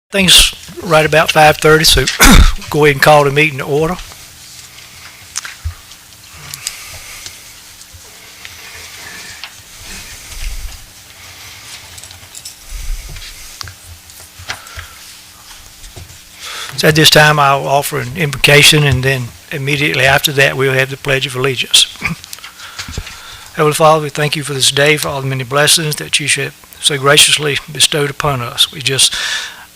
Things right about 5:30, so go ahead and call the meeting to order. So at this time, I'll offer an invocation, and then immediately after that, we'll have the Pledge of Allegiance. Heavenly Father, we thank you for this day, for all the many blessings that you should so graciously bestowed upon us. We just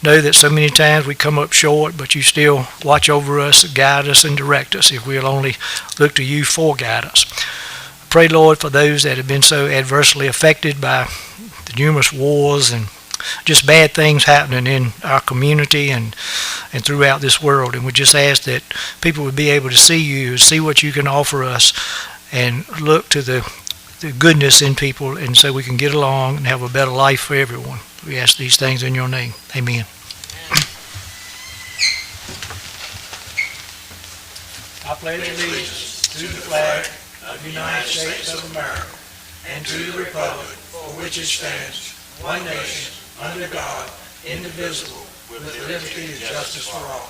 know that so many times we come up short, but you still watch over us, guide us, and direct us if we'll only look to you for guidance. I pray, Lord, for those that have been so adversely affected by the numerous wars and just bad things happening in our community and throughout this world. And we just ask that people would be able to see you, see what you can offer us, and look to the goodness in people, and so we can get along and have a better life for everyone. We ask these things in your name. Amen. I pledge allegiance to the flag of the United States of America and to the republic for which it stands, one nation, under God, indivisible, with liberty and justice for all.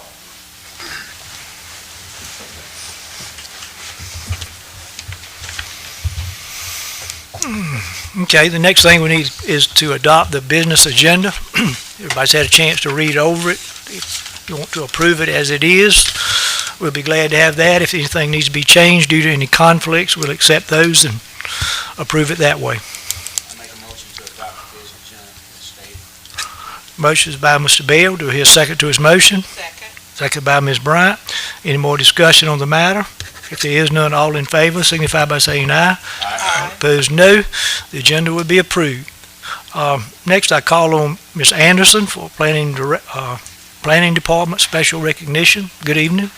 Okay, the next thing we need is to adopt the business agenda. Everybody's had a chance to read over it. If you want to approve it as it is, we'll be glad to have that. If anything needs to be changed due to any conflicts, we'll accept those and approve it that way. I make a motion to adopt the business agenda as stated. Motion is by Mr. Bell. Do I hear a second to his motion? Second. Second by Ms. Bryant. Any more discussion on the matter? If there is none, all in favor signify by saying aye. Aye. Opposed, no. The agenda will be approved. Next, I call on Ms. Anderson for Planning Department Special Recognition. Good evening.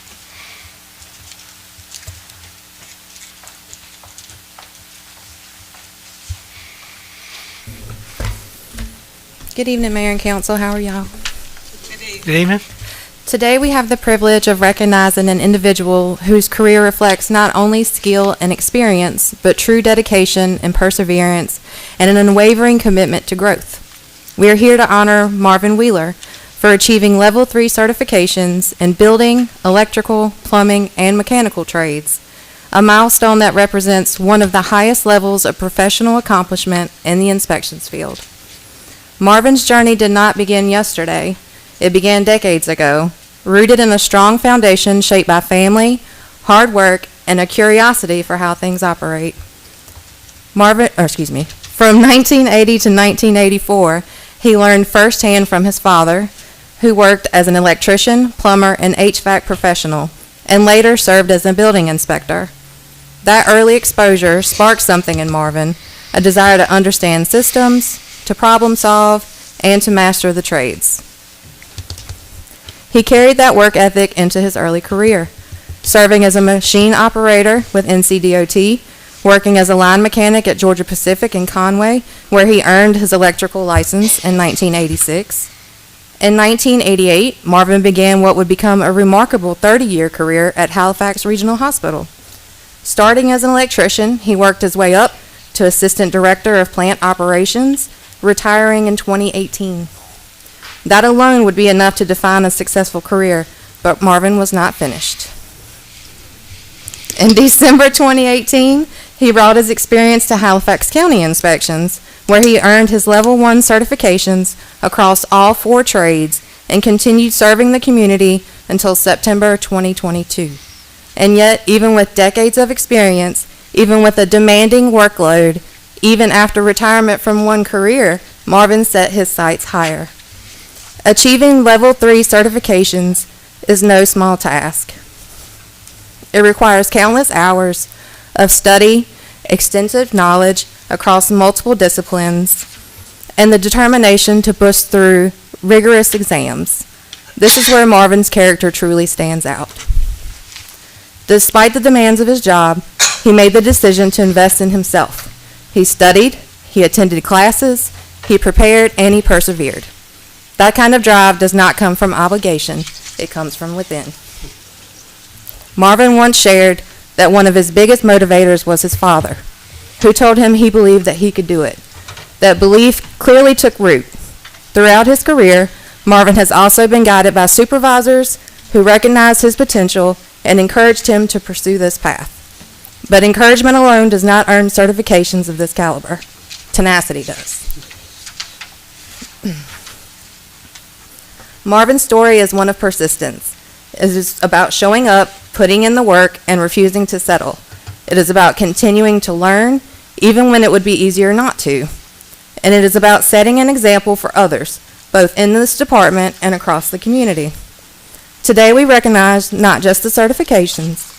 Good evening, Mayor and Council. How are y'all? Good evening. Today we have the privilege of recognizing an individual whose career reflects not only skill and experience, but true dedication and perseverance and an unwavering commitment to growth. We are here to honor Marvin Wheeler for achieving Level 3 certifications in building, electrical, plumbing, and mechanical trades, a milestone that represents one of the highest levels of professional accomplishment in the inspections field. Marvin's journey did not begin yesterday. It began decades ago, rooted in a strong foundation shaped by family, hard work, and a curiosity for how things operate. From 1980 to 1984, he learned firsthand from his father, who worked as an electrician, plumber, and HVAC professional, and later served as a building inspector. That early exposure sparked something in Marvin, a desire to understand systems, to problem solve, and to master the trades. He carried that work ethic into his early career, serving as a machine operator with NCDOT, working as a line mechanic at Georgia Pacific in Conway, where he earned his electrical license in 1986. In 1988, Marvin began what would become a remarkable 30-year career at Halifax Regional Hospital. Starting as an electrician, he worked his way up to Assistant Director of Plant Operations, retiring in 2018. That alone would be enough to define a successful career, but Marvin was not finished. In December 2018, he brought his experience to Halifax County Inspections, where he earned his Level 1 certifications across all 4 trades and continued serving the community until September 2022. And yet, even with decades of experience, even with a demanding workload, even after retirement from one career, Marvin set his sights higher. Achieving Level 3 certifications is no small task. It requires countless hours of study, extensive knowledge across multiple disciplines, and the determination to push through rigorous exams. This is where Marvin's character truly stands out. Despite the demands of his job, he made the decision to invest in himself. He studied, he attended classes, he prepared, and he persevered. That kind of drive does not come from obligation, it comes from within. Marvin once shared that one of his biggest motivators was his father, who told him he believed that he could do it. That belief clearly took root. Throughout his career, Marvin has also been guided by supervisors who recognized his potential and encouraged him to pursue this path. But encouragement alone does not earn certifications of this caliber. Tenacity does. Marvin's story is one of persistence. It is about showing up, putting in the work, and refusing to settle. It is about continuing to learn, even when it would be easier not to. And it is about setting an example for others, both in this department and across the community. Today we recognize not just the certifications,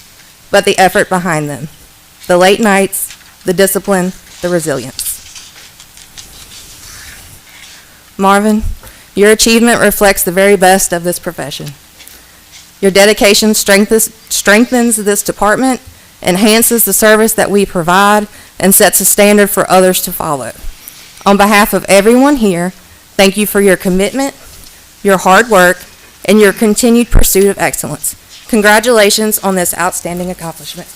but the effort behind them, the late nights, the discipline, the resilience. Marvin, your achievement reflects the very best of this profession. Your dedication strengthens this department, enhances the service that we provide, and sets a standard for others to follow. On behalf of everyone here, thank you for your commitment, your hard work, and your continued pursuit of excellence. Congratulations on this outstanding accomplishment.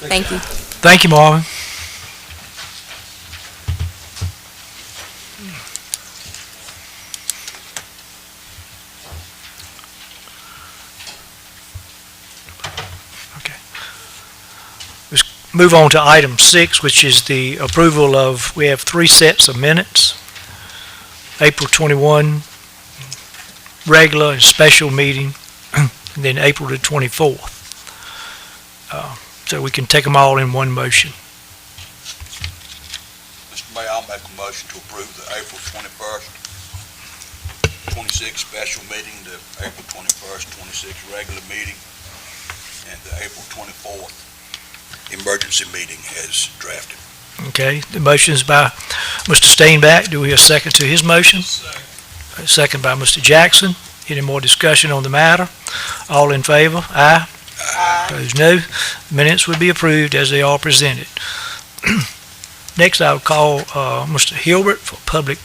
Thank you. Thank you, Marvin. Okay. Let's move on to item 6, which is the approval of, we have 3 sets of minutes. April 21, regular and special meeting, and then April the 24th. So we can take them all in one motion. Mr. Mayor, I'll make a motion to approve the April 21st, 26th special meeting, the April 21st, 26th regular meeting, and the April 24th emergency meeting as drafted. Okay, the motion is by Mr. Steinbach. Do we have a second to his motion? Second. Second by Mr. Jackson. Any more discussion on the matter? All in favor? Aye. Opposed, no. Minutes would be approved as they are presented. Next, I will call Mr. Hilbert for public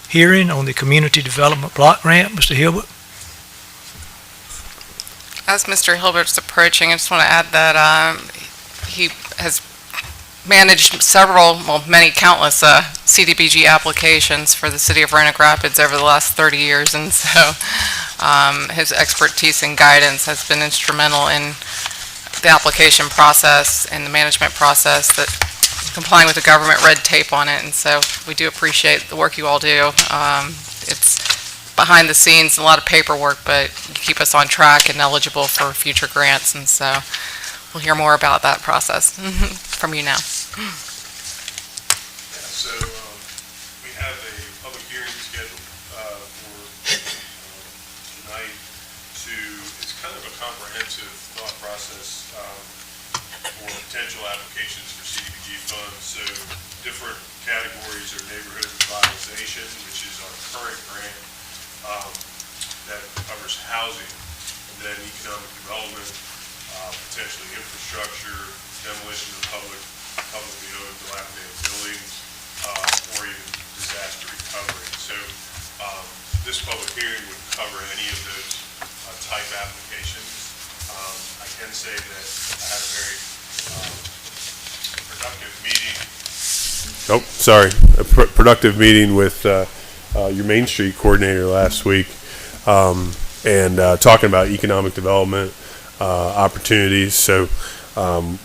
hearing on the Community Development Block Grant. Mr. Hilbert? As Mr. Hilbert's approaching, I just want to add that he has managed many countless CDBG applications for the city of Roanoke Rapids over the last 30 years, and so his expertise and guidance has been instrumental in the application process and the management process, that complying with the government red tape on it, and so we do appreciate the work you all do. It's behind the scenes, a lot of paperwork, but you keep us on track and eligible for future grants, and so we'll hear more about that process from you now. So we have a public hearing scheduled for tonight it's kind of a comprehensive thought process for potential applications for CDBG funds. So different categories are neighborhood revitalization, which is our current grant that covers housing, and then economic development, potentially infrastructure, demolition of publicly owned dilapidated buildings, or even disaster recovery. So this public hearing would cover any of those type applications. I can say that I had a very productive meeting. Oh, sorry. A productive meeting with your Main Street coordinator last week, and talking about economic development opportunities. So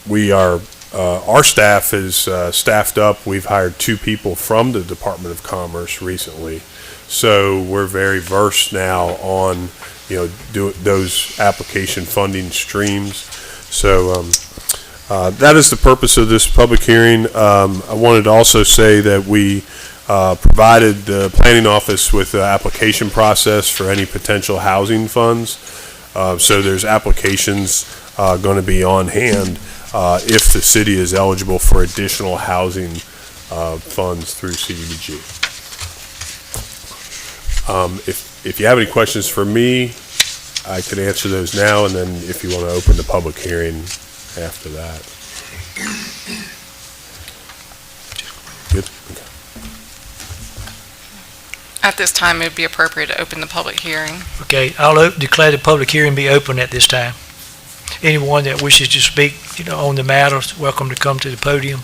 we are, our staff is staffed up. We've hired 2 people from the Department of Commerce recently. So we're very versed now on, those application funding streams. So that is the purpose of this public hearing. I wanted to also say that we provided the planning office with the application process for any potential housing funds. So there's applications going to be on hand if the city is eligible for additional housing funds through CDBG. If you have any questions for me, I can answer those now, and then if you want to open the public hearing after that. Good? Okay. At this time, it would be appropriate to open the public hearing. Okay, I'll declare the public hearing be open at this time. Anyone that wishes to speak, on the matter is welcome to come to the podium.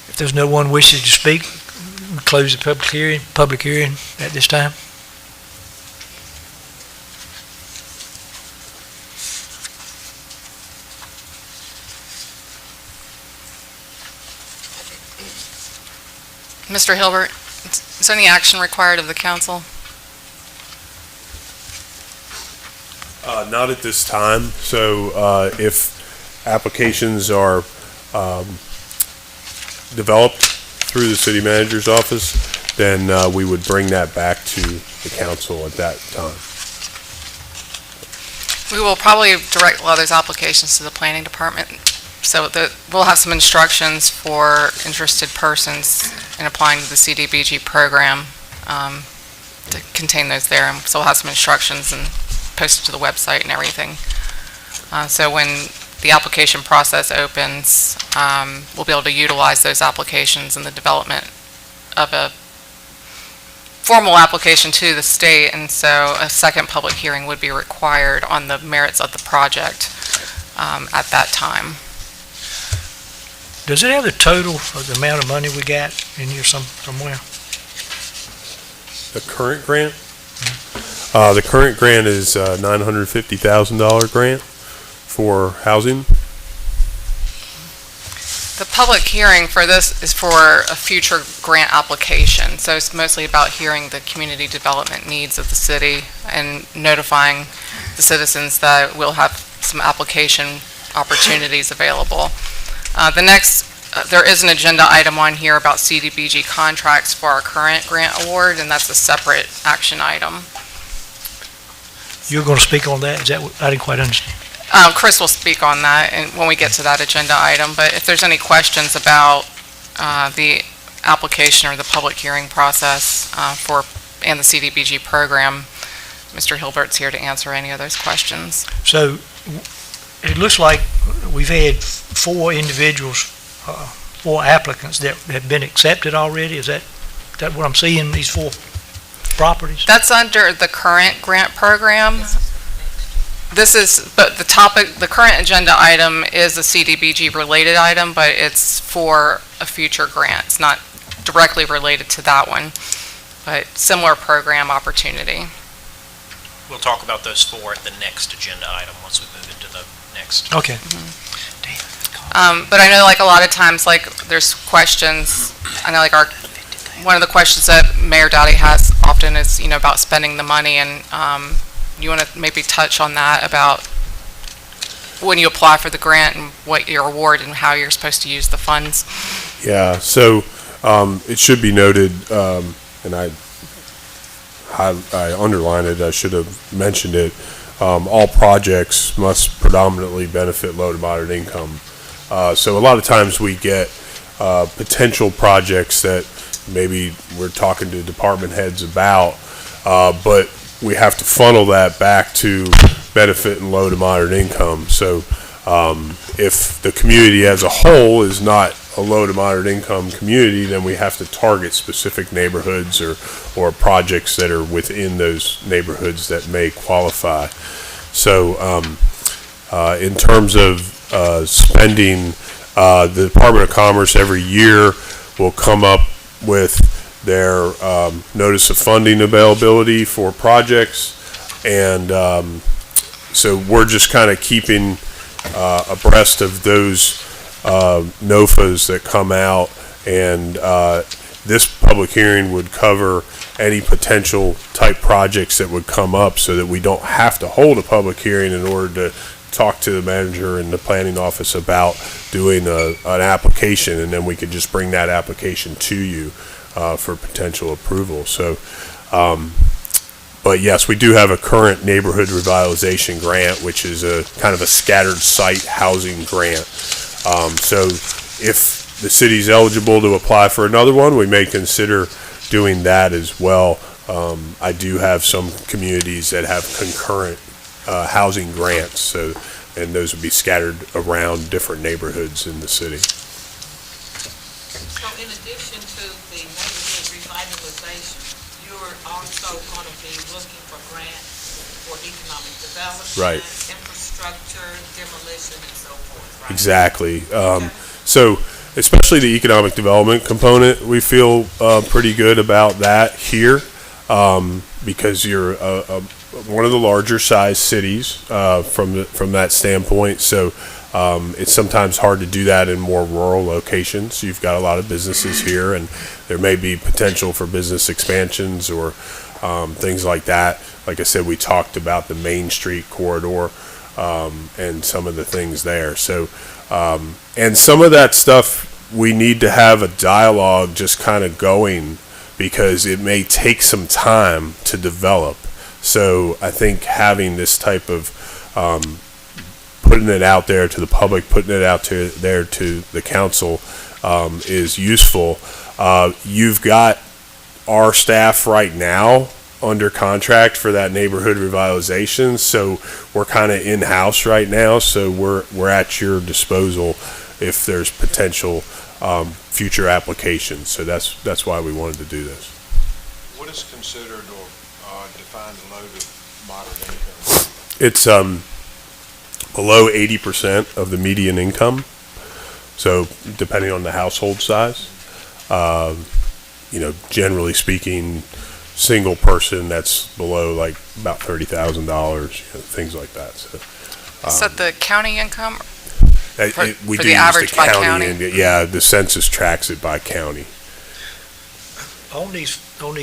If there's no one wishes to speak, we close the public hearing at this time. Mr. Hilbert, is there any action required of the council? Not at this time. So if applications are developed through the city manager's office, then we would bring that back to the council at that time. We will probably direct a lot of those applications to the planning department, so that we'll have some instructions for interested persons in applying to the CDBG program to contain those there. And so we'll have some instructions and post it to the website and everything. So when the application process opens, we'll be able to utilize those applications in the development of a formal application to the state, and so a second public hearing would be required on the merits of the project at that time. Does it have the total of the amount of money we got in here somewhere? The current grant? The current grant is a $950,000 grant for housing. The public hearing for this is for a future grant application, so it's mostly about hearing the community development needs of the city and notifying the citizens that we'll have some application opportunities available. There is an agenda item on here about CDBG contracts for our current grant award, and that's a separate action item. You're going to speak on that? Is that what, I didn't quite understand. Chris will speak on that and when we get to that agenda item, but if there's any questions about the application or the public hearing process and the CDBG program, Mr. Hilbert's here to answer any of those questions. So it looks like we've had four individuals, four applicants that have been accepted already. Is that what I'm seeing, these four properties? That's under the current grant program. But the current agenda item is a CDBG related item, but it's for a future grant. It's not directly related to that one, but similar program opportunity. We'll talk about those four at the next agenda item once we move into the next. Okay. But I know, like, a lot of times, like, there's questions. I know, like, one of the questions that Mayor Dowdy has often is, about spending the money, and you want to maybe touch on that about when you apply for the grant and what your award and how you're supposed to use the funds. Yeah, so it should be noted, and I underlined it, I should have mentioned it, all projects must predominantly benefit low to moderate income. So a lot of times we get potential projects that maybe we're talking to department heads about, but we have to funnel that back to benefit and low to moderate income. So if the community as a whole is not a low to moderate income community, then we have to target specific neighborhoods or projects that are within those neighborhoods that may qualify. So in terms of spending, the Department of Commerce every year will come up with their notice of funding availability for projects, and so we're just kind of keeping abreast of those NOFAs that come out, and this public hearing would cover any potential type projects that would come up so that we don't have to hold a public hearing in order to talk to the manager and the planning office about doing an application, and then we could just bring that application to you for potential approval. So, but yes, we do have a current neighborhood revitalization grant, which is a kind of a scattered site housing grant. So if the city's eligible to apply for another one, we may consider doing that as well. I do have some communities that have concurrent housing grants, so and those would be scattered around different neighborhoods in the city. So in addition to the neighborhood revitalization, you're also going to be looking for grants for economic development, Right. infrastructure, demolition, and so forth, right? Exactly. So, especially the economic development component, we feel pretty good about that here because you're one of the larger size cities from that standpoint. So, it's sometimes hard to do that in more rural locations. You've got a lot of businesses here, and there may be potential for business expansions or things like that. Like I said, we talked about the Main Street corridor and some of the things there. So, and some of that stuff we need to have a dialogue just kind of going because it may take some time to develop. So I think having this type of putting it out there to the public, putting it out there to the council is useful. You've got our staff right now under contract for that neighborhood revitalization, so we're kind of in-house right now, so we're at your disposal if there's potential future applications. So that's why we wanted to do this. What is considered or defined low to moderate income? It's below 80% of the median income. So depending on the household size, generally speaking, single person that's below like about $30,000, things like that. So Is that the county income? we for do the use average by county? and yeah, the census tracks it by county. On these 4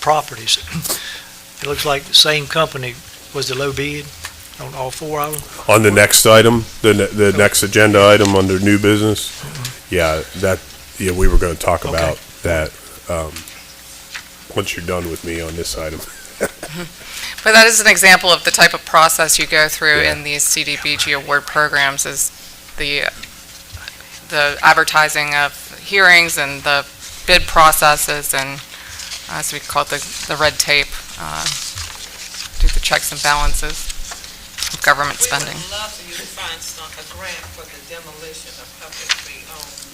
properties, it looks like the same company was the low bid on all 4 of them. On the next item, the next agenda item under new business, we were going to talk about that once you're done with me on this item. But that is an example of the type of process you go through Yeah. in these CDBG award programs is the advertising of hearings and the bid processes and, as we call it, the red tape, do the checks and balances of government spending. We would love for you to find a grant for the demolition of publicly owned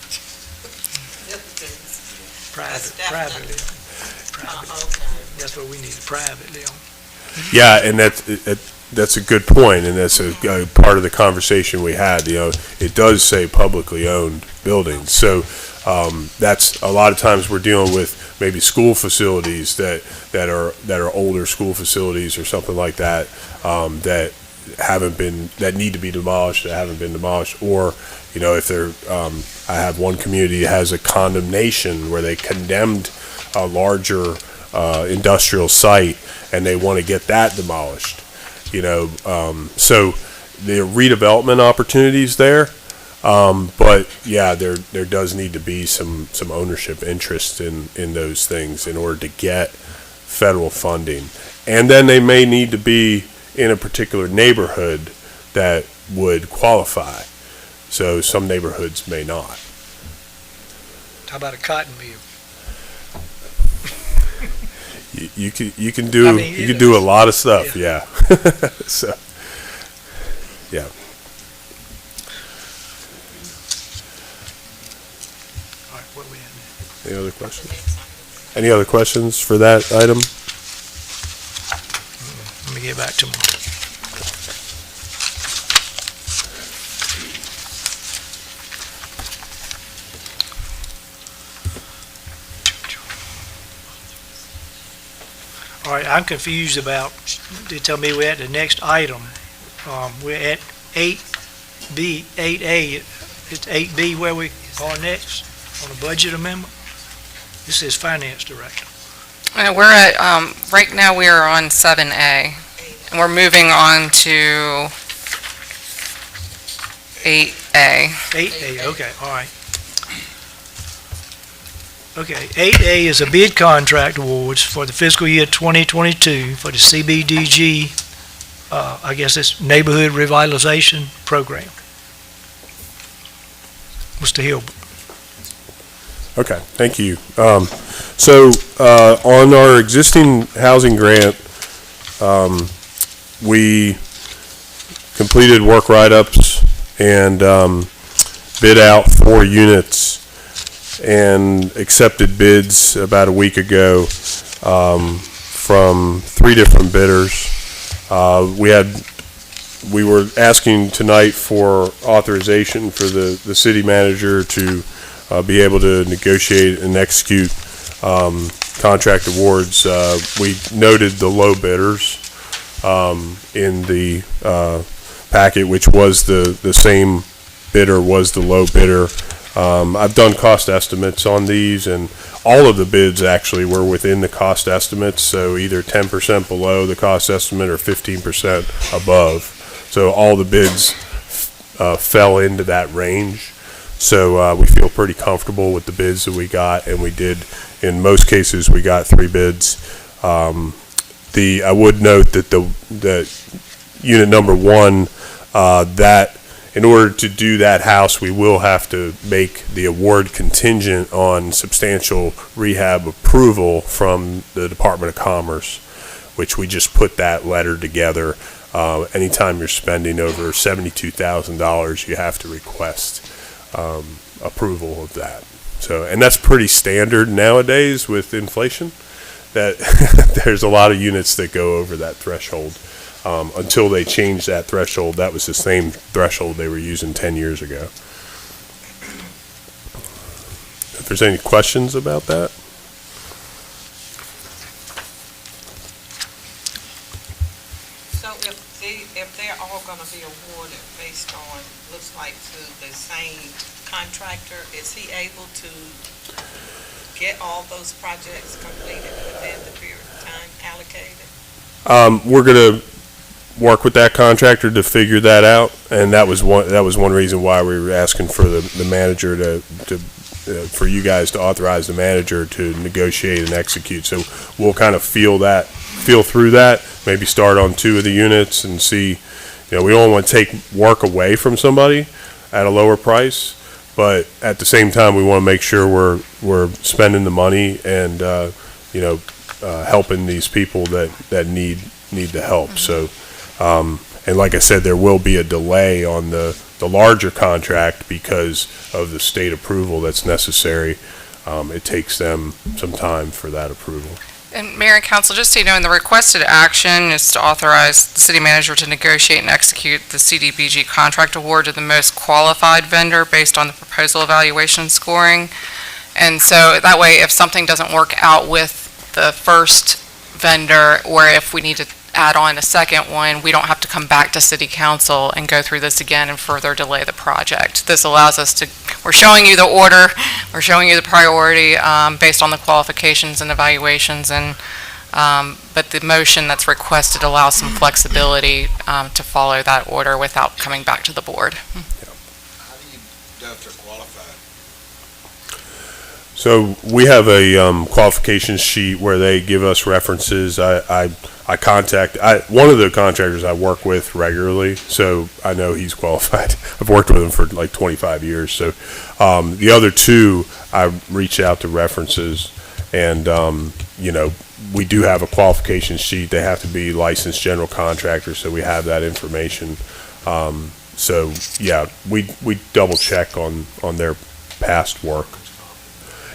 buildings. Privately. Okay. That's what we need, privately owned. Yeah, and that's a good point, and that's a part of the conversation we had. It does say publicly owned buildings, so that's a lot of times we're dealing with maybe school facilities that are older school facilities or something like that that need to be demolished, that haven't been demolished, or if they're I have one community that has a condemnation where they condemned a larger industrial site and they want to get that demolished, so there are redevelopment opportunities there, but yeah, there does need to be some ownership interest in those things in order to get federal funding, and then they may need to be in a particular neighborhood that would qualify, so some neighborhoods may not. How about a cotton mill? You can do a lot of stuff, yeah. So, yeah. All right, what are we at now? Any other questions? Any other questions for that item? Let me get back to my. All right, I'm confused about, they tell me we're at the next item. We're at 8B, 8A. It's 8B where we are next on the budget amendment. This is Finance Director. We're at, right now we are on 7A, and we're moving on to 8A. 8A, okay, all right. Okay, 8A is a bid contract awards for the fiscal year 2022 for the CBDG, I guess it's Neighborhood Revitalization Program. Mr. Hilbert. Okay, thank you. So on our existing housing grant, we completed work write-ups and bid out 4 units and accepted bids about a week ago from 3 different bidders. We were asking tonight for authorization for the city manager to be able to negotiate and execute contract awards. We noted the low bidders in the packet, which was the same bidder was the low bidder. I've done cost estimates on these, and all of the bids actually were within the cost estimates, so either 10% below the cost estimate or 15% above. So all the bids fell into that range. So we feel pretty comfortable with the bids that we got, and we did, in most cases, we got 3 bids. I would note that that unit number 1, that in order to do that house, we will have to make the award contingent on substantial rehab approval from the Department of Commerce, which we just put that letter together. Anytime you're spending over $72,000, you have to request approval of that. So, and that's pretty standard nowadays with inflation, that there's a lot of units that go over that threshold. Until they changed that threshold, that was the same threshold they were using 10 years ago. If there's any questions about that? So if they're all gonna be awarded based on, looks like to the same contractor, is he able to get all those projects completed within the period of time allocated? We're gonna work with that contractor to figure that out, and that was one reason why we were asking for the manager for you guys to authorize the manager to negotiate and execute. So we'll kind of feel through that, maybe start on 2 of the units and see. We don't want to take work away from somebody at a lower price, but at the same time we want to make sure we're spending the money and helping these people that need the help. So. And like I said, there will be a delay on the larger contract because of the state approval that's necessary. It takes them some time for that approval. And Mayor and Council, just so you know, in the requested action is to authorize the city manager to negotiate and execute the CDBG contract award to the most qualified vendor based on the proposal evaluation scoring. And so that way, if something doesn't work out with the first vendor, or if we need to add on a second one, we don't have to come back to city council and go through this again and further delay the project. This allows us to, we're showing you the order, we're showing you the priority based on the qualifications and evaluations, and but the motion that's requested allows some flexibility to follow that order without coming back to the board. How do you know if they're qualified? So we have a qualifications sheet where they give us references. I contact one of the contractors I work with regularly, so I know he's qualified. I've worked with him for like 25 years. So the other 2, I reach out to references, and we do have a qualification sheet. They have to be licensed general contractors, so we have that information. So yeah, we double check on their past work.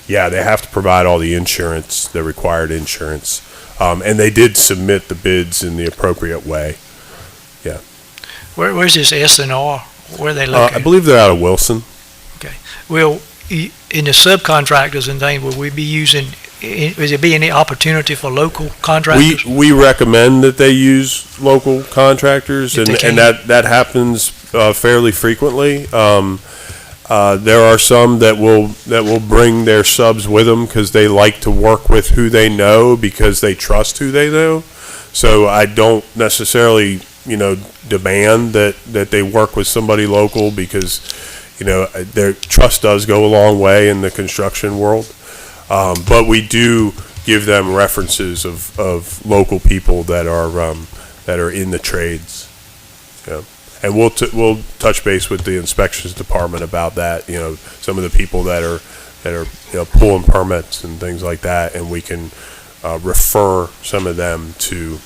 Yeah, they have to provide all the insurance, the required insurance. And they did submit the bids in the appropriate way. Yeah. Where's this S&R? Where are they located? I believe they're out of Wilson. Well, in the subcontractors and things, will we be using, is there be any opportunity for local contractors? We recommend that they use local contractors, If and, they can. and that happens fairly frequently. There are some that will bring their subs with them because they like to work with who they know because they trust who they know. So I don't necessarily, demand that they work with somebody local because, their trust does go a long way in the construction world. But we do give them references of local people that are in the trades. Yeah. And we'll touch base with the inspections department about that. Some of the people that are pulling permits and things like that, and we can refer some of them to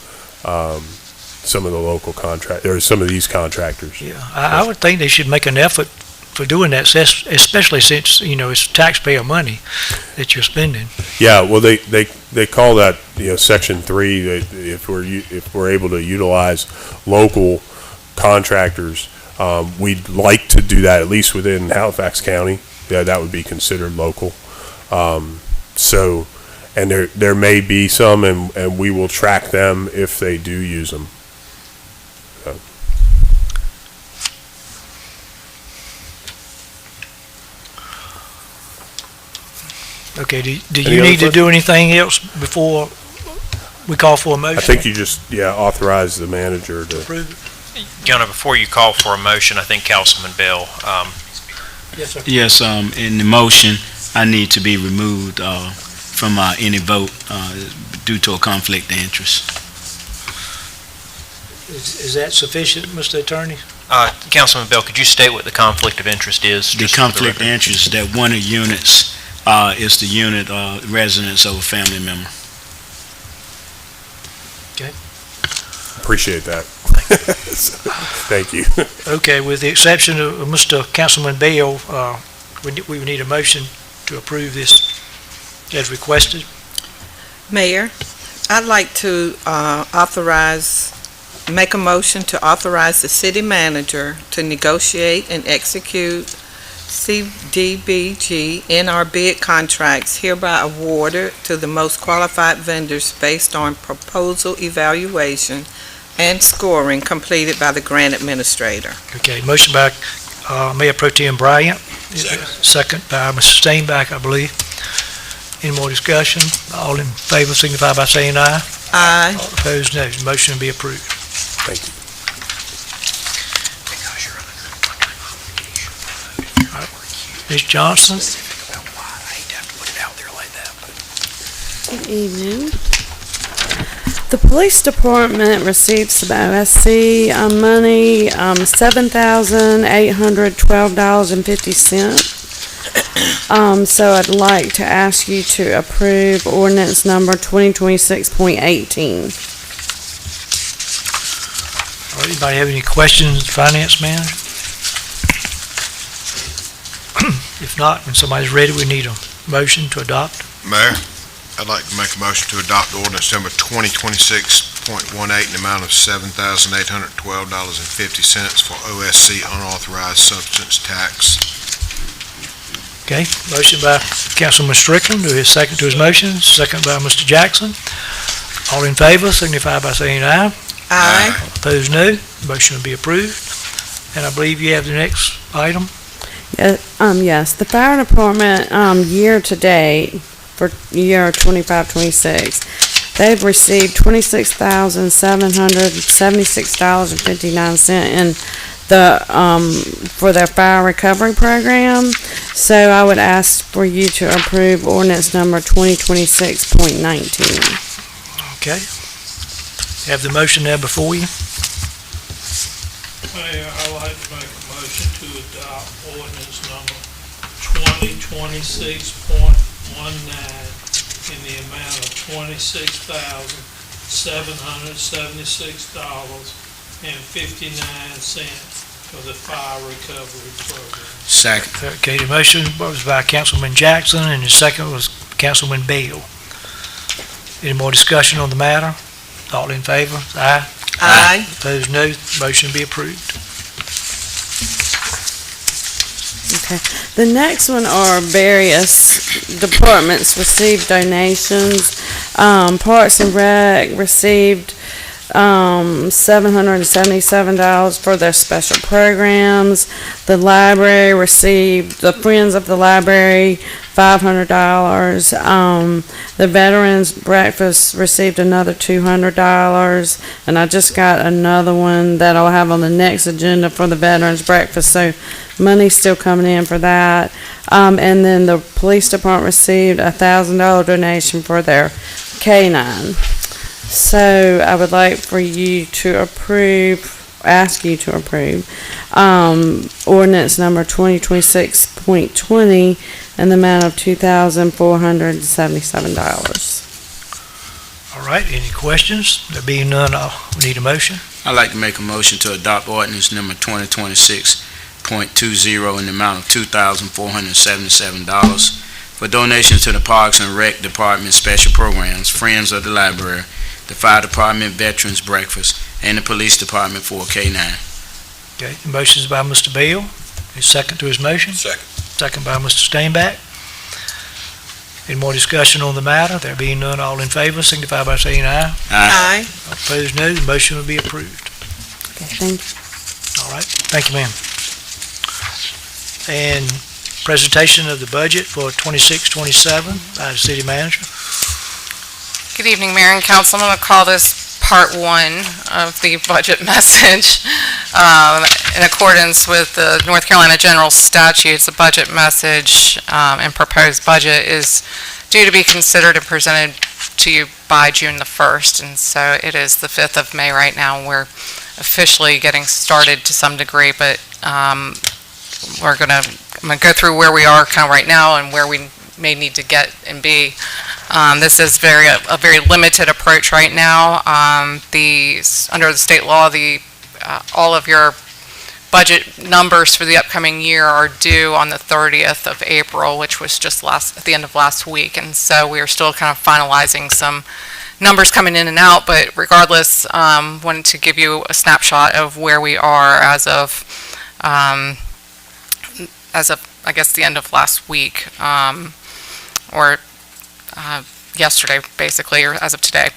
some of the local contract, or some of these contractors. Yeah, I would think they should make an effort for doing that, especially since, it's taxpayer money that you're spending. Yeah, well, they call that, Section 3, if we're able to utilize local contractors, we'd like to do that, at least within Halifax County. Yeah, that would be considered local. So, and there may be some, and we will track them if they do use them. Okay, do Any you other need to do anything else before we call for a motion? I think you just, authorize the manager to. Approve it? Gunnar, before you call for a motion, I think Councilman Bell, Yes, sir. Yes, in the motion, I need to be removed from any vote due to a conflict of interest. Is that sufficient, Mr. Attorney? Councilman Bell, could you state what the conflict of interest is? The just for conflict of record? interest is that one of the units is the unit residence of a family member. Appreciate that. Thank you. Okay, with the exception of Mr. Councilman Bell, we would need a motion to approve this as requested. Mayor, I'd like to make a motion to authorize the city manager to negotiate and execute CDBG NR bid contracts hereby awarded to the most qualified vendors based on proposal evaluation and scoring completed by the grant administrator. Okay, motion by Mayor Pro Tem Bryant. Second by Mr. Steinbach, I believe. Any more discussion? All in favor signify by saying aye. Aye. All opposed, no. Motion will be approved. Thank you. Ms. Johnson? Good evening. The police department received some OSC money, $7,812.50. So I'd like to ask you to approve ordinance number 2026.18. All right, anybody have any questions, Finance Manager? If not, when somebody's ready, we need a motion to adopt. Mayor, I'd like to make a motion to adopt ordinance number 2026.18 in the amount of $7,812.50 for OSC unauthorized substance tax. Okay, motion by Councilman Strickland, do his second to his motion, second by Mr. Jackson. All in favor, signify by saying aye. Aye. Opposed, no. Motion will be approved. And I believe you have the next item. Yes, the fire department, year to date for year 25-26, they've received $26,776.59 in for their fire recovery program. So I would ask for you to approve ordinance number 2026.19. Okay. Have the motion there before you. Mayor, I'd like to make a motion to adopt ordinance number 2026.19 in the amount of $26,776.59 for the fire recovery program. Second. Okay, the motion was by Councilman Jackson and the second was Councilman Bell. Any more discussion on the matter? All in favor? Aye. Aye. Opposed, no. Motion be approved. Okay. The next one are various departments received donations. Parks and Rec received $777 for their special programs. The library received, the Friends of the Library, $500. The Veterans Breakfast received another $200. And I just got another one that I'll have on the next agenda for the Veterans Breakfast. So money's still coming in for that. And then the police department received a $1,000 donation for their K-9. So I would like for you to ask you to approve, ordinance number 2026.20 in the amount of $2,477. All All right, any questions? There being none, I'll need a motion. I'd like to make a motion to adopt ordinance number 2026.20 in the amount of $2,477 for donations to the Parks and Rec Department special programs, Friends of the Library, the Fire Department Veterans Breakfast, and the Police Department for K-9. Okay, the motion is by Mr. Bell. His second to his motion? Second. Second by Mr. Stainback. Any more discussion on the matter? There being none, all in favor, signify by saying aye. Aye. All opposed, no. The motion will be approved. Okay, thank you. All right, thank you, ma'am. And presentation of the budget for 26-27 by the city manager. Good evening, Mayor and Council. I'm going to call this Part 1 of the budget message. In accordance with the North Carolina General Statutes, the budget message and proposed budget is due to be considered and presented to you by June the 1st. And so it is the 5th of May right now. We're officially getting started to some degree, but I'm going to go through where we are kind of right now and where we may need to get and be. This is a very limited approach right now. Under the state law, all of your budget numbers for the upcoming year are due on the 30th of April, which was just at the end of last week. And so we are still kind of finalizing some numbers coming in and out, but regardless, wanted to give you a snapshot of where we are as of I guess the end of last week, or yesterday, basically, or as of today.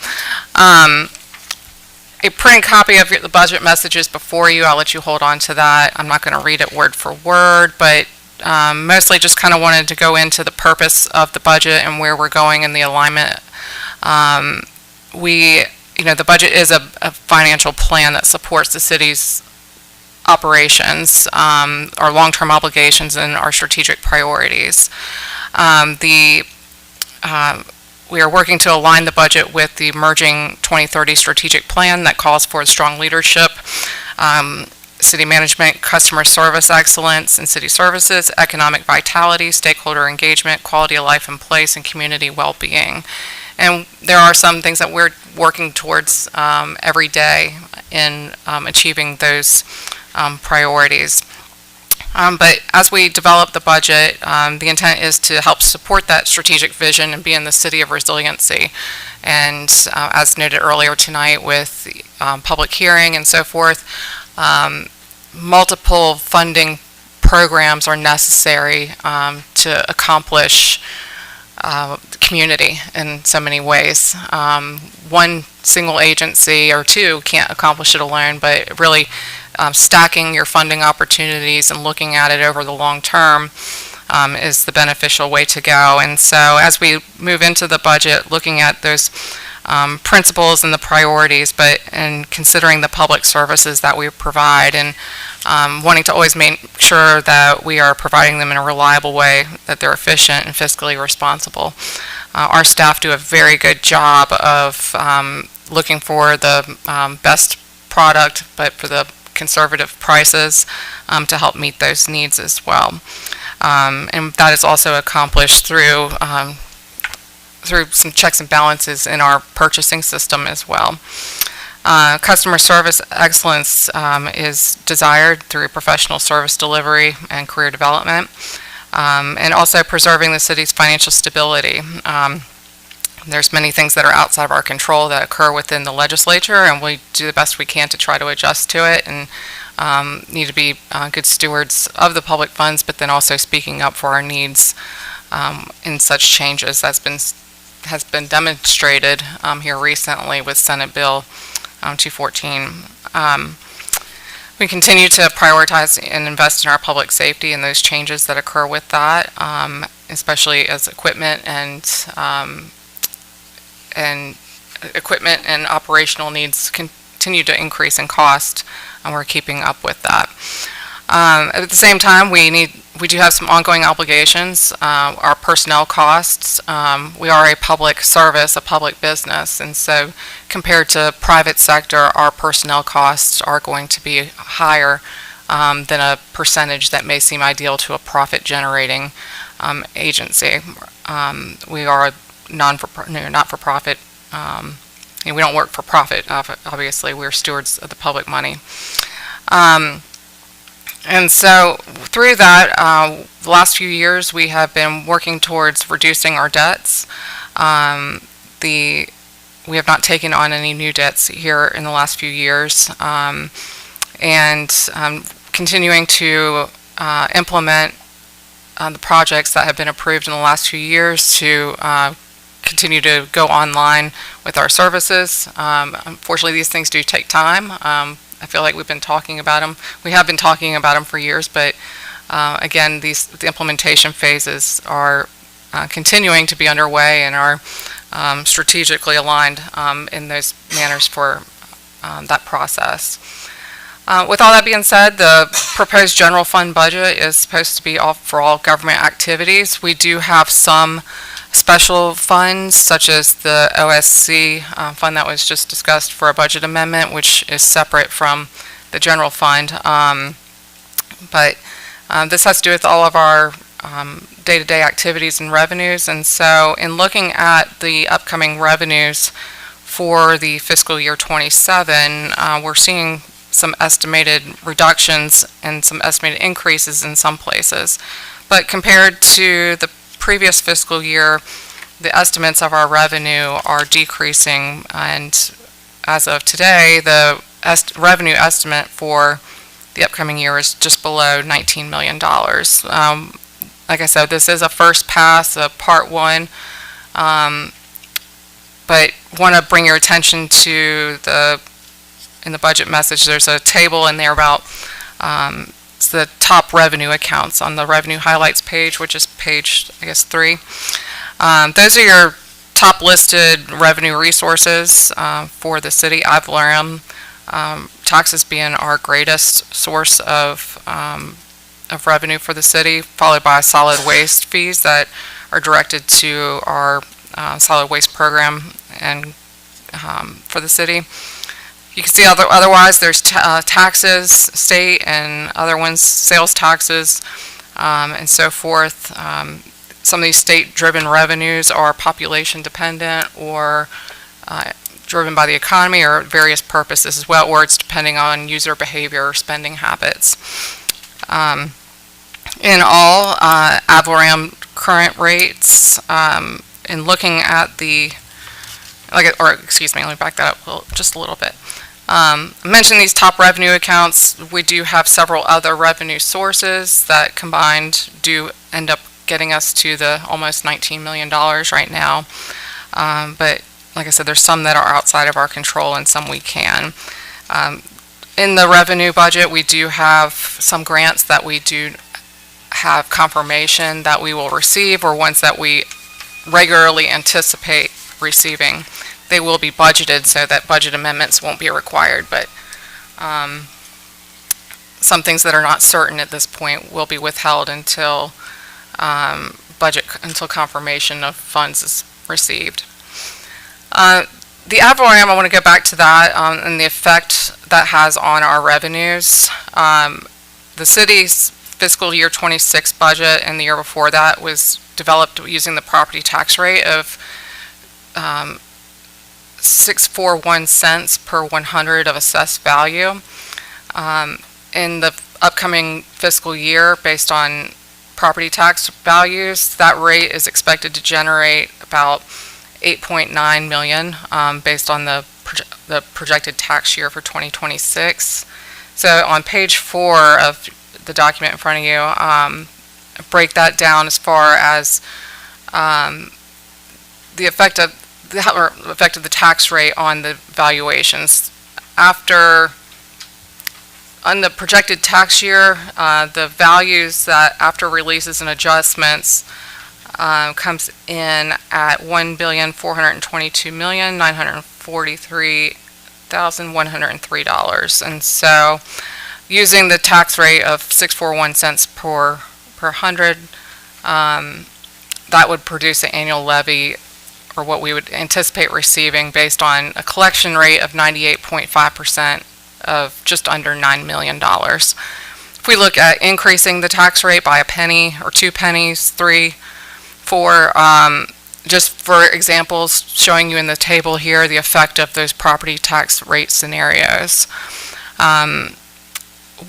A printed copy of the budget messages before you. I'll let you hold on to that. I'm not going to read it word for word, but mostly just kind of wanted to go into the purpose of the budget and where we're going in the alignment. The budget is a financial plan that supports the city's operations, our long-term obligations, and our strategic priorities. We are working to align the budget with the emerging 2030 strategic plan that calls for strong leadership, city management, customer service excellence in city services, economic vitality, stakeholder engagement, quality of life and place, and community well-being. And there are some things that we're working towards every day in achieving those priorities. But as we develop the budget, the intent is to help support that strategic vision and be in the city of resiliency. And as noted earlier tonight with the public hearing and so forth, multiple funding programs are necessary to accomplish community in so many ways. One single agency or two can't accomplish it alone, but really stacking your funding opportunities and looking at it over the long term is the beneficial way to go. And so as we move into the budget, looking at those principles and the priorities, and considering the public services that we provide, and wanting to always make sure that we are providing them in a reliable way, that they're efficient and fiscally responsible. Our staff do a very good job of looking for the best product, but for the conservative prices to help meet those needs as well. And that is also accomplished through some checks and balances in our purchasing system as well. Customer service excellence is desired through professional service delivery and career development, and also preserving the city's financial stability. There's many things that are outside of our control that occur within the legislature, and we do the best we can to try to adjust to it, and need to be good stewards of the public funds, but then also speaking up for our needs in such changes has been demonstrated here recently with Senate Bill 214. We continue to prioritize and invest in our public safety and those changes that occur with that, especially as equipment and operational needs continue to increase in cost, and we're keeping up with that. At the same time, we do have some ongoing obligations. Our personnel costs, we are a public service, a public business, and so compared to private sector, our personnel costs are going to be higher than a percentage that may seem ideal to a profit-generating agency. We are a not-for-profit we don't work for profit, obviously. We're stewards of the public money. And so through that, the last few years, we have been working towards reducing our debts. We have not taken on any new debts here in the last few years, and continuing to implement the projects that have been approved in the last few years to continue to go online with our services. Unfortunately, these things do take time. I feel like we've been talking about them. We have been talking about them for years, but again, the implementation phases are continuing to be underway and are strategically aligned in those manners for that process. With all that being said, the proposed general fund budget is supposed to be for all government activities. We do have some special funds, such as the OSC fund that was just discussed for a budget amendment, which is separate from the general fund. But this has to do with all of our day-to-day activities and revenues. And so in looking at the upcoming revenues for the fiscal year 27, we're seeing some estimated reductions and some estimated increases in some places. But compared to the previous fiscal year, the estimates of our revenue are decreasing, and as of today, the revenue estimate for the upcoming year is just below $19 million. Like I said, this is a first pass, a part one, but want to bring your attention to in the budget message, there's a table in there about it's the top revenue accounts on the revenue highlights page, which is page, I guess, 3. Those are your top listed revenue resources for the city. Ad valorem, taxes being our greatest source of revenue for the city, followed by solid waste fees that are directed to our solid waste program and for the city. You can see otherwise there's taxes, state and other ones, sales taxes, and so forth. Some of these state-driven revenues are population dependent or driven by the economy or various purposes as well, or it's depending on user behavior or spending habits. In all, ad valorem current rates, in looking at let me back that up just a little bit. I mentioned these top revenue accounts. We do have several other revenue sources that combined do end up getting us to the almost $19 million right now. But like I said, there's some that are outside of our control and some we can. In the revenue budget, we do have some grants that we do have confirmation that we will receive, or ones that we regularly anticipate receiving. They will be budgeted so that budget amendments won't be required, but some things that are not certain at this point will be withheld until until confirmation of funds is received. The ad valorem, I want to go back to that and the effect that has on our revenues. The city's fiscal year 26 budget and the year before that was developed using the property tax rate of 641 cents per 100 of assessed value. In the upcoming fiscal year, based on property tax values, that rate is expected to generate about $8.9 million based on the projected tax year for 2026. So on page 4 of the document in front of you, break that down as far as the effect of the tax rate on the valuations. On the projected tax year, the values that after releases and adjustments comes in at $1,422,943,103. And so using the tax rate of 641 cents per 100, that would produce an annual levy, or what we would anticipate receiving, based on a collection rate of 98.5% of just under $9 million. If we look at increasing the tax rate by a penny or 2 pennies, 3, 4, just for examples, showing you in the table here the effect of those property tax rate scenarios.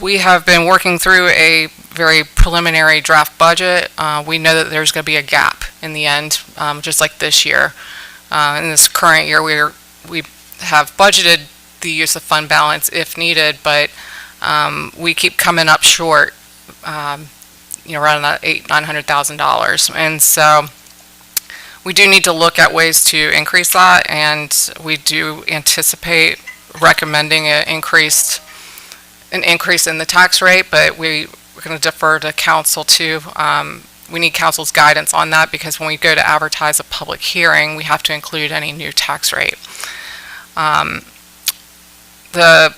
We have been working through a very preliminary draft budget. We know that there's going to be a gap in the end, just like this year. In this current year, we have budgeted the use of fund balance if needed, but we keep coming up short, around that $900,000. And so we do need to look at ways to increase that, and we do anticipate recommending an increase in the tax rate, but we're going to defer to council too. We need council's guidance on that, because when we go to advertise a public hearing, we have to include any new tax rate. The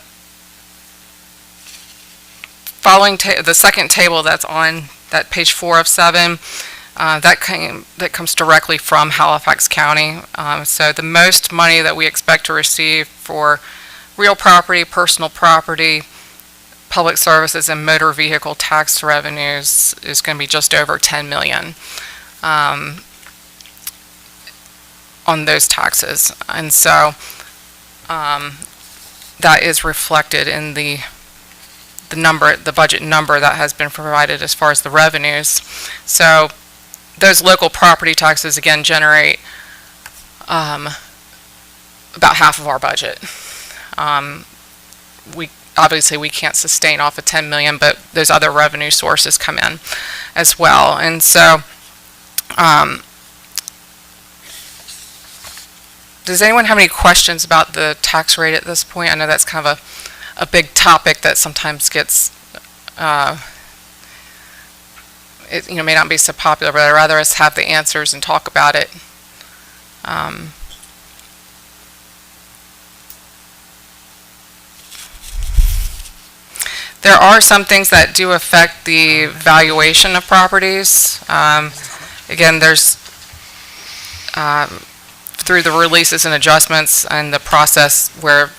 the second table that's on that page 4 of 7, that comes directly from Halifax County. So the most money that we expect to receive for real property, personal property, public services, and motor vehicle tax revenues is going to be just over $10 million on those taxes. And so that is reflected in the budget number that has been provided as far as the revenues. So those local property taxes, again, generate about half of our budget. Obviously, we can't sustain off of $10 million, but those other revenue sources come in as well. And so, does anyone have any questions about the tax rate at this point? I know that's kind of a big topic that sometimes gets, it may not be so popular, but I'd rather us have the answers and talk about it. There are some things that do affect the valuation of properties. Again, there's, through the releases and adjustments and the process where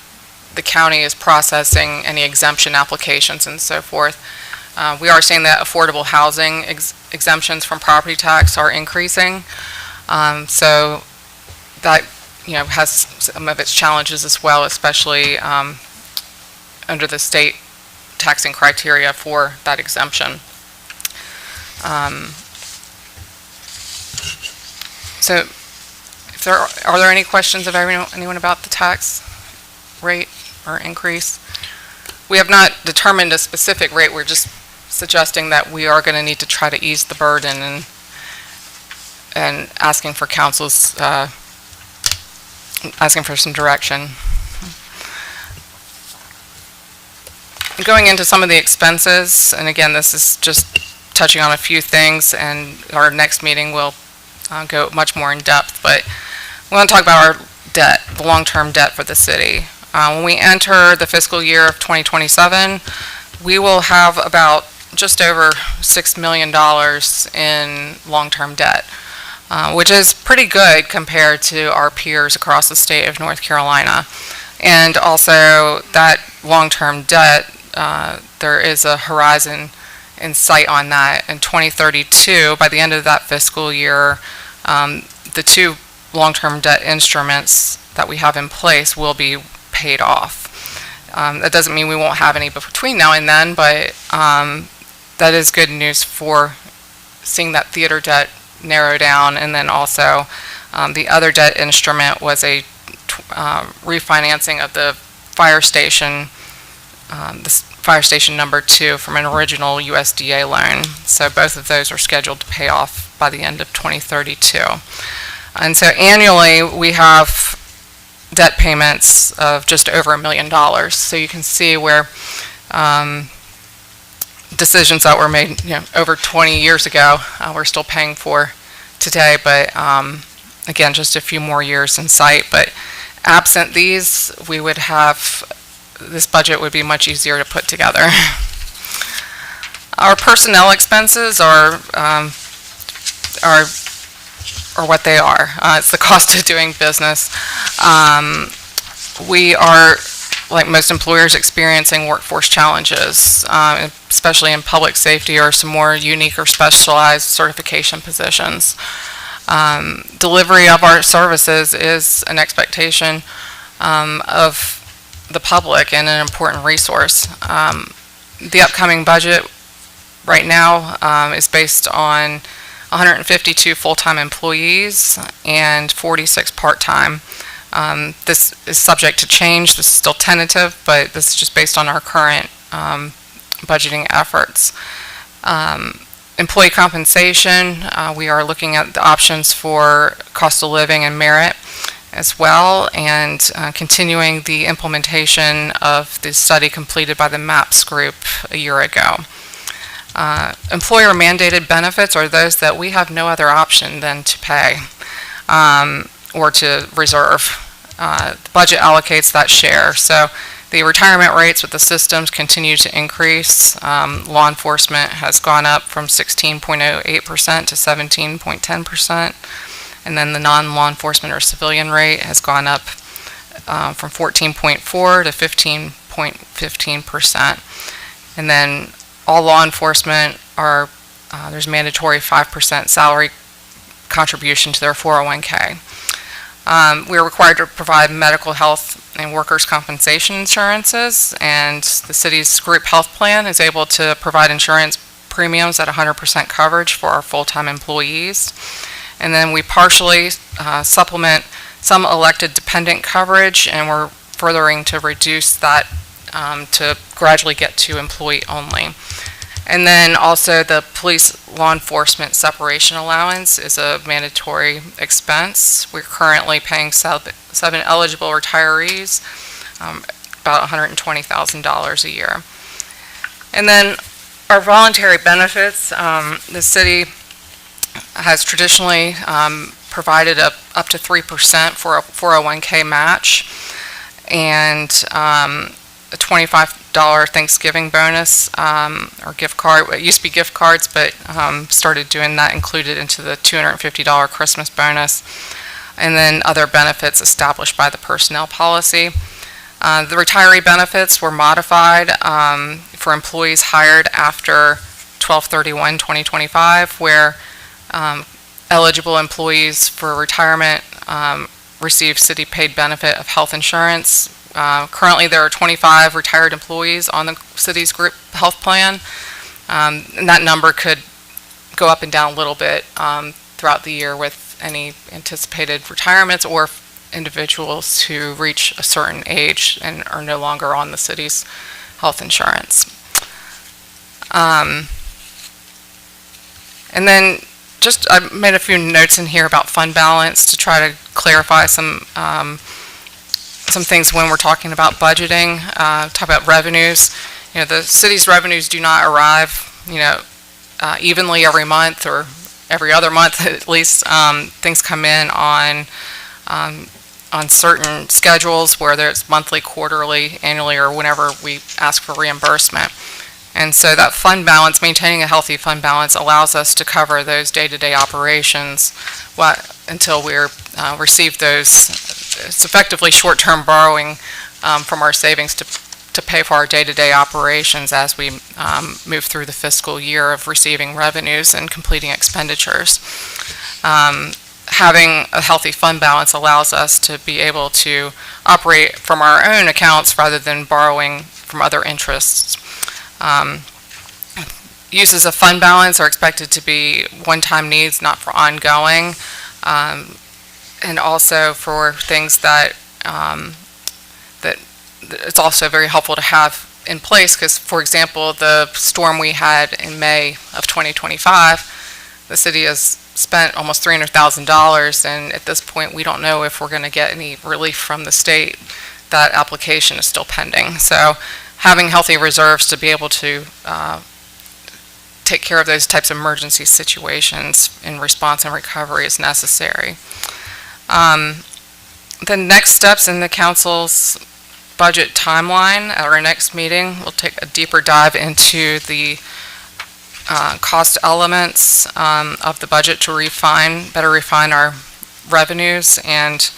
the county is processing any exemption applications and so forth, we are seeing that affordable housing exemptions from property tax are increasing. So that, has some of its challenges as well, especially under the state taxing criteria for that exemption. So are there any questions of anyone about the tax rate or increase? We have not determined a specific rate. We're just suggesting that we are going to need to try to ease the burden and asking for council's, asking for some direction. Going into some of the expenses, and again, this is just touching on a few things, and our next meeting will go much more in depth, but we want to talk about our debt, the long-term debt for the city. When we enter the fiscal year of 2027, we will have about just over $6 million in long-term debt, which is pretty good compared to our peers across the state of North Carolina. And also that long-term debt, there is a horizon in sight on that. In 2032, by the end of that fiscal year, the two long-term debt instruments that we have in place will be paid off. That doesn't mean we won't have any between now and then, but that is good news for seeing that theater debt narrow down. And then also the other debt instrument was a refinancing of the fire station, fire station number 2 from an original USDA loan. So both of those are scheduled to pay off by the end of 2032. And so annually we have debt payments of just over $1 million. So you can see where decisions that were made over 20 years ago we're still paying for today, but again, just a few more years in sight. But absent these, we would have, this budget would be much easier to put together. Our personnel expenses are what they are. It's the cost of doing business. We are, like most employers, experiencing workforce challenges, especially in public safety or some more unique or specialized certification positions. Delivery of our services is an expectation of the public and an important resource. The upcoming budget right now is based on 152 full-time employees and 46 part-time. This is subject to change. This is still tentative, but this is just based on our current budgeting efforts. Employee compensation, we are looking at the options for cost of living and merit as well, and continuing the implementation of the study completed by the MAPS group a year ago. Employer mandated benefits are those that we have no other option than to pay or to reserve. The budget allocates that share. So the retirement rates with the systems continue to increase. Law enforcement has gone up from 16.08% to 17.10%. And then the non-law enforcement or civilian rate has gone up from 14.4 to 15.15%. And then all law enforcement are, there's mandatory 5% salary contribution to their 401k. We are required to provide medical, health, and workers' compensation insurances, and the city's group health plan is able to provide insurance premiums at 100% coverage for our full-time employees. And then we partially supplement some elected dependent coverage, and we're furthering to reduce that to gradually get to employee only. And then also the police law enforcement separation allowance is a mandatory expense. We're currently paying seven eligible retirees about $120,000 a year. And then our voluntary benefits, the city has traditionally provided up to 3% for a 401k match, and a $25 Thanksgiving bonus or gift card. It used to be gift cards, but started doing that included into the $250 Christmas bonus, and then other benefits established by the personnel policy. The retiree benefits were modified for employees hired after 12/31/2025, where eligible employees for retirement receive city-paid benefit of health insurance. Currently, there are 25 retired employees on the city's group health plan, and that number could go up and down a little bit throughout the year with any anticipated retirements or individuals who reach a certain age and are no longer on the city's health insurance. And then I made a few notes in here about fund balance to try to clarify some things when we're talking about budgeting. Talk about revenues. You know, the city's revenues do not arrive, evenly every month or every other month at least. Things come in on certain schedules, whether it's monthly, quarterly, annually, or whenever we ask for reimbursement. And so that fund balance, maintaining a healthy fund balance, allows us to cover those day-to-day operations until we receive those. It's effectively short-term borrowing from our savings to pay for our day-to-day operations as we move through the fiscal year of receiving revenues and completing expenditures. Having a healthy fund balance allows us to be able to operate from our own accounts rather than borrowing from other interests. Uses of fund balance are expected to be one-time needs, not for ongoing, and also for things that it's also very helpful to have in place, because, for example, the storm we had in May of 2025, the city has spent almost $300,000, and at this point we don't know if we're going to get any relief from the state. That application is still pending. So having healthy reserves to be able to take care of those types of emergency situations in response and recovery is necessary. The next steps in the council's budget timeline at our next meeting, we'll take a deeper dive into the cost elements of the budget to better refine our revenues and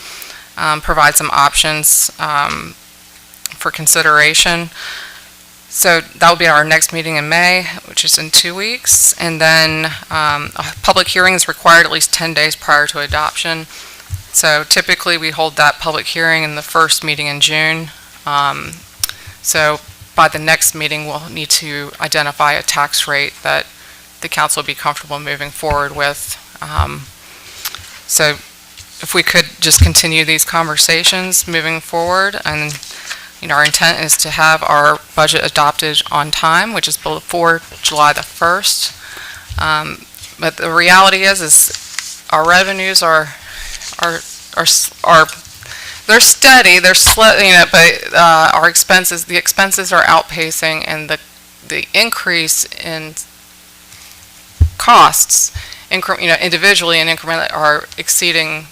provide some options for consideration. So that will be our next meeting in May, which is in 2 weeks. And then a public hearing is required at least 10 days prior to adoption. So typically, we hold that public hearing in the first meeting in June. So by the next meeting, we'll need to identify a tax rate that the council will be comfortable moving forward with. So if we could just continue these conversations moving forward, and our intent is to have our budget adopted on time, which is before July the 1st. But the reality is our revenues are they're steady, they're but our expenses, the expenses are outpacing, and the increase in costs, individually and incrementally, are exceeding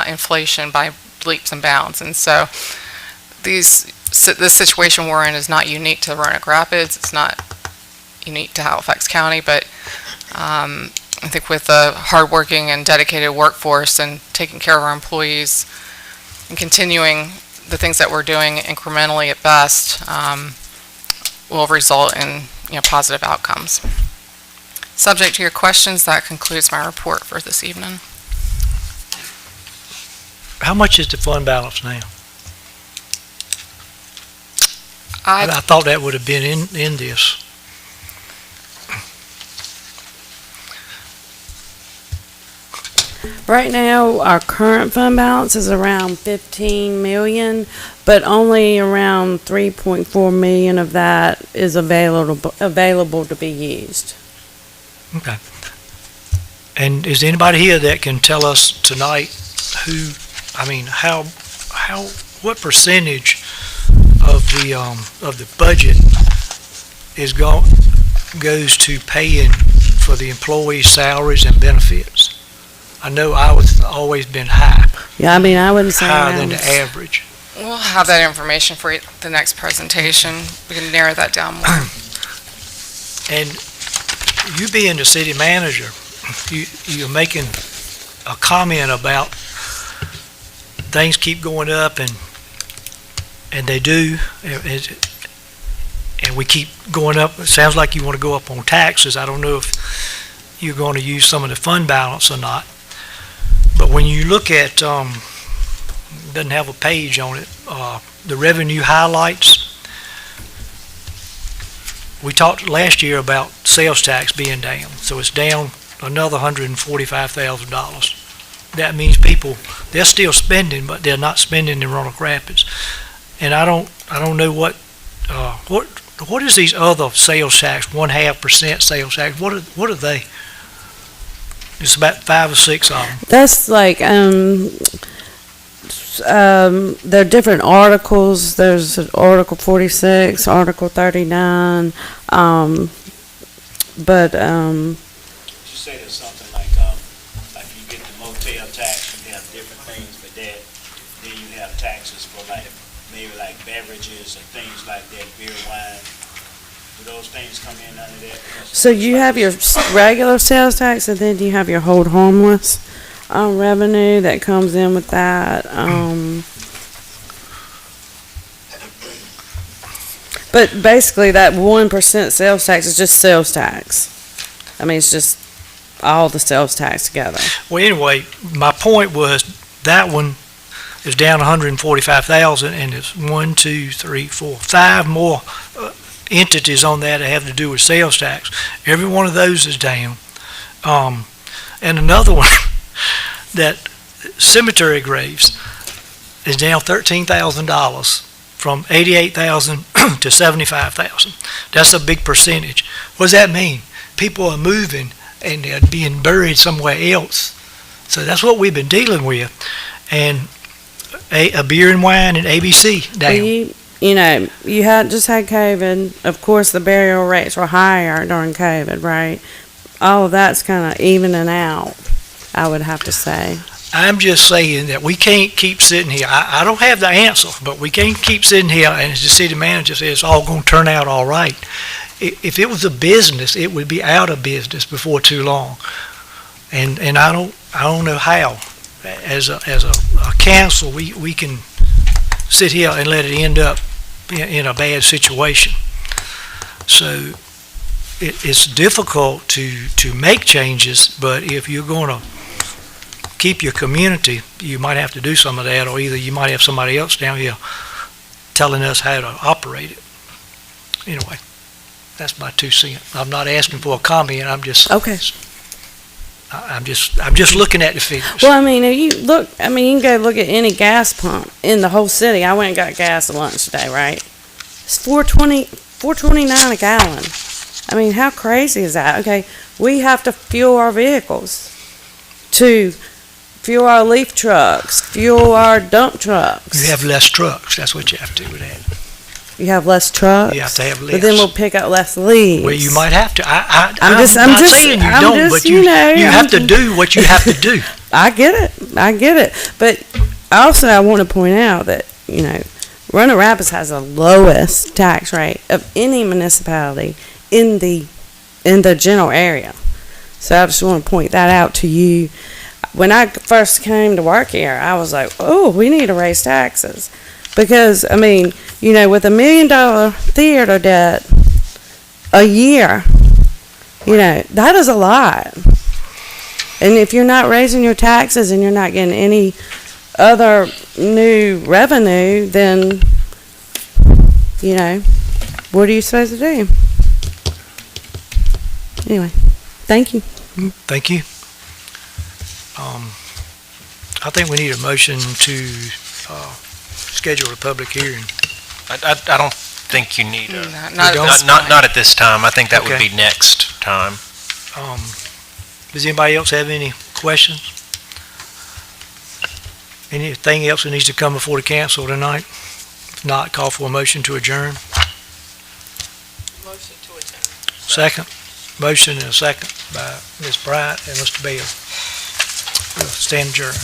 inflation by leaps and bounds. And so this situation we're in is not unique to Roanoke Rapids. It's not unique to Halifax County, but I think with a hardworking and dedicated workforce and taking care of our employees and continuing the things that we're doing incrementally at best will result in positive outcomes. Subject to your questions, that concludes my report for this evening. How much is the fund balance now? I I thought that would have been in this. Right now, our current fund balance is around 15 million, but only around 3.4 million of that is available to be used. Okay. And is there anybody here that can tell us tonight what percentage of the budget goes to paying for the employees' salaries and benefits? I know always been high, Yeah, I wouldn't say higher than around. the average. We'll have that information for you at the next presentation. We can narrow that down more. And you being the city manager, you're making a comment about things keep going up, and they do, and we keep going up. It sounds like you want to go up on taxes. I don't know if you're going to use some of the fund balance or not. But when you look at, doesn't have a page on it, the revenue highlights. We talked last year about sales tax being down, so it's down another $145,000. That means people, they're still spending, but they're not spending in Roanoke Rapids. And I don't know what is these other sales tax, 0.5% sales tax? What are they? It's about 5 or 6 of them. That's like, there are different articles. There's Article 46, Article 39, but, Just say there's something like you get the motel tax, you have different things for that. Then you have taxes for maybe beverages and things like that, beer, wine. Do those things come in under that? so you have your regular sales tax, and then you have your hold harmless revenue that comes in with that. But basically, that 1% sales tax is just sales tax. It's just all the sales tax together. Well, anyway, my point was that one is down 145,000, and it's 1, 2, 3, 4, 5 more entities on that have to do with sales tax. Every one of those is down. And another one, that cemetery graves is down $13,000 from 88,000 to 75,000. That's a big percentage. What does that mean? People are moving and they're being buried somewhere else. So that's what we've been dealing with. And a beer and wine and ABC down. Well, you had COVID. Of course, the burial rates were higher during COVID, right? All of that's kind of evening out, I would have to say. I'm just saying that we can't keep sitting here. I don't have the answer, but we can't keep sitting here and as the city manager says, it's all going to turn out all right. If it was a business, it would be out of business before too long. And I don't know how. As a council, we can sit here and let it end up in a bad situation. So it's difficult to make changes, but if you're going to keep your community, you might have to do some of that, or either you might have somebody else down here telling us how to operate it. Anyway, that's my 2 cents. I'm not asking for a comment, I'm just. Okay. I'm just looking at the figures. Well, I mean, you can go look at any gas pump in the whole city. I went and got gas at lunch today, right? It's $4.29 a gallon. I mean, how crazy is that? Okay, we have to fuel our vehicles, to fuel our leaf trucks, fuel our dump trucks. You have less trucks, that's what you have to do with that. You have less trucks. You have to have less. But then we'll pick up less leaves. Well, you might have to. I'm just not saying you don't, but you have to do what you have to do. I get it. But also, I want to point out that, Roanoke Rapids has the lowest tax rate of any municipality in the general area. So I just want to point that out to you. When I first came to work here, I was like, oh, we need to raise taxes. Because, with $1 million theater debt a year, that is a lot. And if you're not raising your taxes and you're not getting any other new revenue, then, what are you supposed to do? Anyway, thank you. Thank you. I think we need a motion to schedule a public hearing. I don't think you need a, Not not at this time. I think that would Okay. be next time. Does anybody else have any questions? Anything else that needs to come before the council tonight? If not, call for a motion to adjourn. Motion to adjourn. Second. Motion and a second by Ms. Bryant and Mr. Bell. We'll stand adjourned.